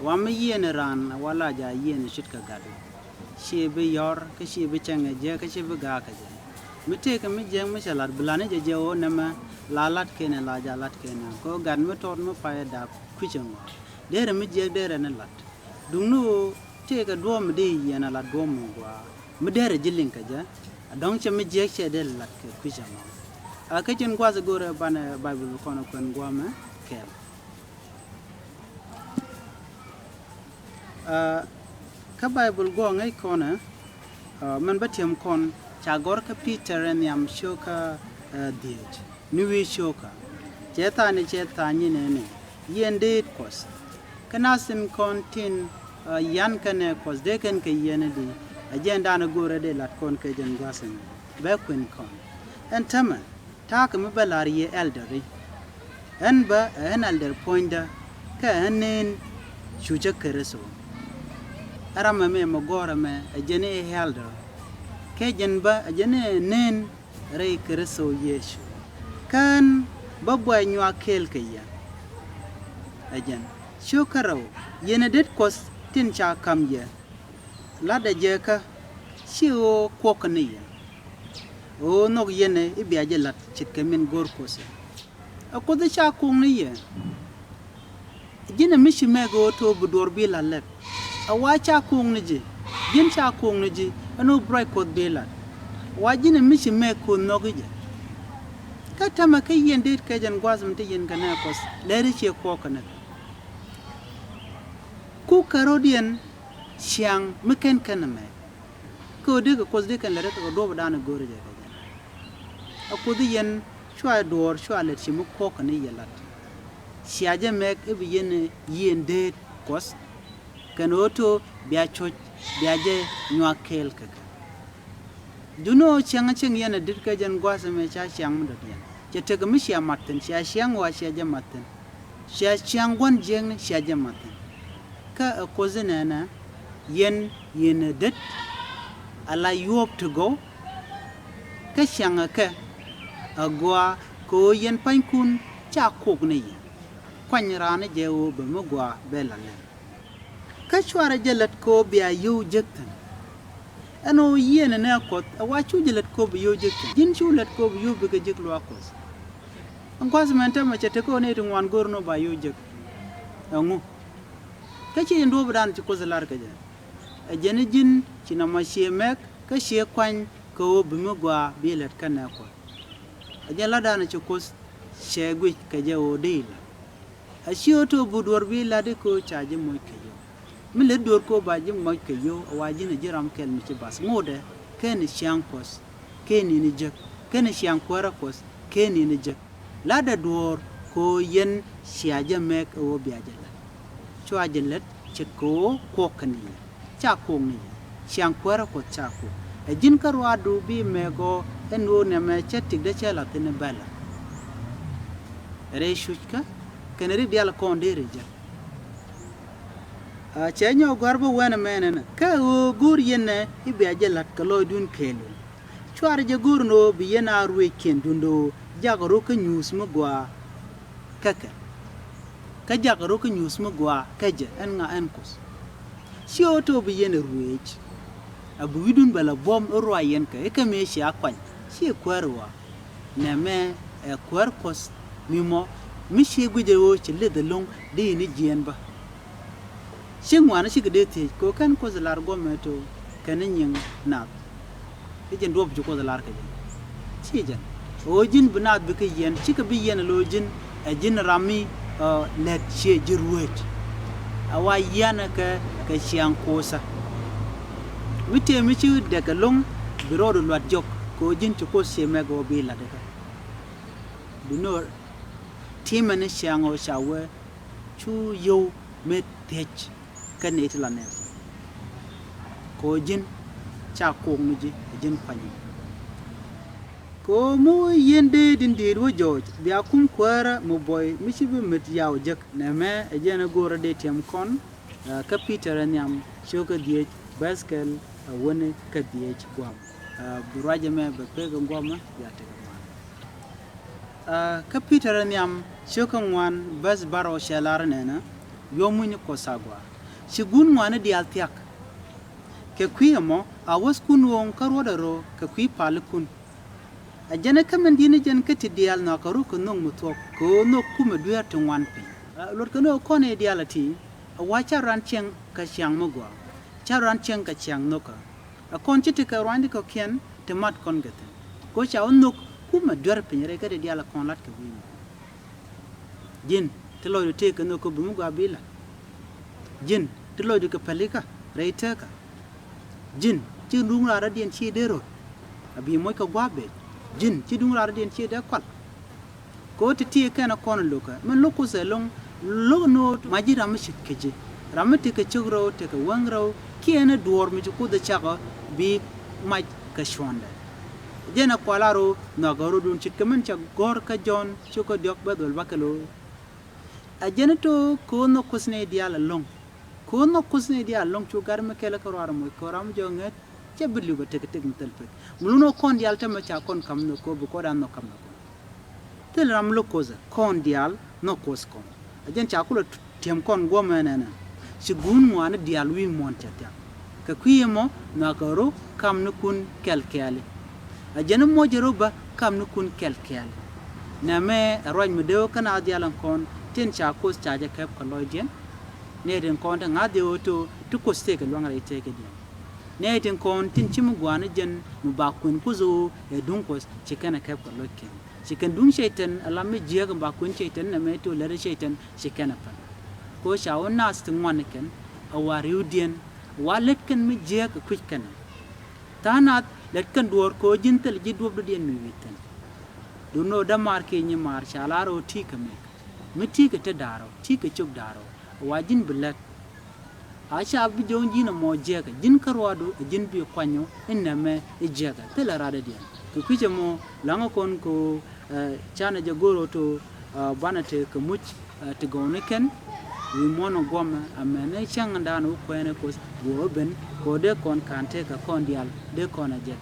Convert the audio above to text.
wam yen ran wala ja yen shit ka gadu she be yor ka she be changa je ka she be ga ka je mi te ka mi je mi salat blane je je o na ma la lat ke ne la ja lat ke na ko gan mi tot mi pa da ku che ngo dere mi je dere na lat dung no te ka do mi de yen la do mo gwa mi dere jilin ka je donc che mi je che de lat ke ku che ngo a ka chen kwa za gore bana bible ko na kon gwa ma ke ka bible go ngai kona man batiam kon cha gor ka peter en yam shoka diet ni wi shoka cheta ni ne yende kos kana sin kon tin yan kane kos de kan ke yene di agenda na gore de lat kon ke jen gasen be kun kon en tama ta ka mi balar ye elderri en ba en elder pointa ka enen shuja kereso arama me magora me ajene helder ke jenba ajene nen rei kereso yeshu kan babwa nywa kel kaya ajen shokaro yene det kos tin cha kam ye lada je ka shiwo kokniya o nok yene ibiaje lat chit kemen gor kose akoda cha kongniye jina mishi mego to budor bi lalet awa cha kongnije jin cha kongnije ano break kod belat wajina mishi me ko nogije kata ma kai yende ka jan gwazum te yen kana kos lere che ko kana ku karodian siang meken kana me ko de ko kos de kan lere ko do badana gore je akodi yen chwa dor chwa let chi mu ko kana yelat siaje mek ibi yende kos kanoto bia choch biaje nywa kel kaka duno changa cheng yana dit ka jan gwasa me cha chang mu dot yan che te ga mi sia matten sia chang wa sia ja matten sia chang gon jeng sia ja matten ka ko zinana yen det ala yop to go ka changa ka agwa ko yen pankun cha kok ne yi kwanyra je o be mo gwa bela ne ka chwara jelat ko bia yu jektan ano yene na kot awa chu jelat ko bi yu jektan jin chu lat ko bi yu be ga jek lo akos an kwaz menta ma chete ko ne tu wan gorno ba yu jek angu ka chi ndo bran ci ko zalar ka je a jene jin ci na ma shemek ka she kwan ko bi mo gwa bilet kana ko a jela dana ci ko shegwi ka je o deila a shioto budor bi la de ko chaje mo ke mi le dor ko ba jim moy ke yo waji ne jiram kel mi ci bas ngode ken siang kos ken ni jek ken siang kwara kos ken ni jek la da dor ko yen siaje mek o biaje la cho ajelet ci ko kokni cha ko ni siang kwara ko cha ko e jin karwa du bi mego en wo ne me chetik de chela tene bala re shuka ken ri dial ko ndere je chenyo garbo wana menena ka o gur yene ibiaje lat kaloy dun kelo chwar je gur no bi yena ruwe ken dundo jagoro ka news mo gwa kaka ka jagoro ka news mo gwa kaje en nga en kos si oto bi yene ruwe abu widun bala bom ro yen ka e ka me shi akwan si kwarwa na me e kwar kos mimo mi shi guje wo ci le de long de ni jien ba sing wana shi gede te ko kan ko zalar gometo kanin yin naath ejen dob ju ko zalar ka ji jen o jin binat bi ka yen shi ka bi yen lo jin ajin rami let she jirwet awa yana ka shiang kosa wite mi ci de ka long biro do lot jok ko jin ci ko se me go bi la de ka du no timane shiang o shawe chu yo me tech kan itlanen ko jin cha ko muji jin pani ko mo yende din dir wo joj bia kum kwara mo boy mi ci bi met yaw jek na me ejena gora de tem kon ka peter nyam shoka die baskel woni ka die ci gwam buraje me be pega ngoma ya te ka peter nyam shoka ngwan bas baro shelar nena yo muni ko sagwa sigun ngwana dial tiak ke kwi mo awas kun won karodaro ke kwi palkun a jana kamen dine jen kati dial na karu ko nong mutok ko no kuma duya to wan pe lor ko no kone dialati a wacha ran cheng ka chiang mo gwa cha ran cheng ka chiang no ka a kon chite ka ran ko ken te mat kon gete ko cha on no kuma duar pe re ka dial kon lat ka wi jin te lo te ka no ko bu mu gwa bila jin te lo ka palika reita ka jin chi dung ra dien chi dero abi moy ka gwa be jin ci dung la den ci de kwal ko ti ti kana kon loka man loko se long lo no maji ram shit keje ram ti ke chugro te ka wangro kiena dor mi ko de chaga bi maj ka shonda jena kwalaro na garo dun chit kaman cha gor ka jon ci ko diok badol bakalo a jena to ko no kusne diala long ko no kusne diala long chu gar ma kala ko ram ko ram jonget ce bilu ba tek tek mutal pe muluno kon dial tama cha kon kam no ko bu ko dan no kam no ko tel ram lo koza kon dial no kos kon ajen cha kula tem kon go menena si gun mo an dial wi mon cha ta ka kuyemo na garo kam no kun kelkele ajen mo jero ba kam no kun kelkele na me roj me de kana dial kon ten cha kos cha ja kep ko loiden ne den kon ta ngade oto to ko ste ke longa ite ke dia ne tin kon tin chimu gwana jen mu ba kun kuzo e dunkos chikana kep ko lokken chikan dun shaitan alamme jiya ba kun shaitan na me to lare shaitan chikana pa ko shawon nas tin wanken a wariudien walet kan mi jiya ko kwikana tanat let kan dor ko jintel jidwob do dien mi witen duno da marke ni mar shalaro tika me mi tika te daro tika chuk daro wajin bilak Acha bi jonji na mo jega jin karwado jin bi kwanyo inna me jega tela rada dia ko kije mo langa kon ko chana jagoro to banate ko much to gone ken wi mono goma amene changa ndano ko ene ko go ben ko de kon kante ka kon dial de kon a jek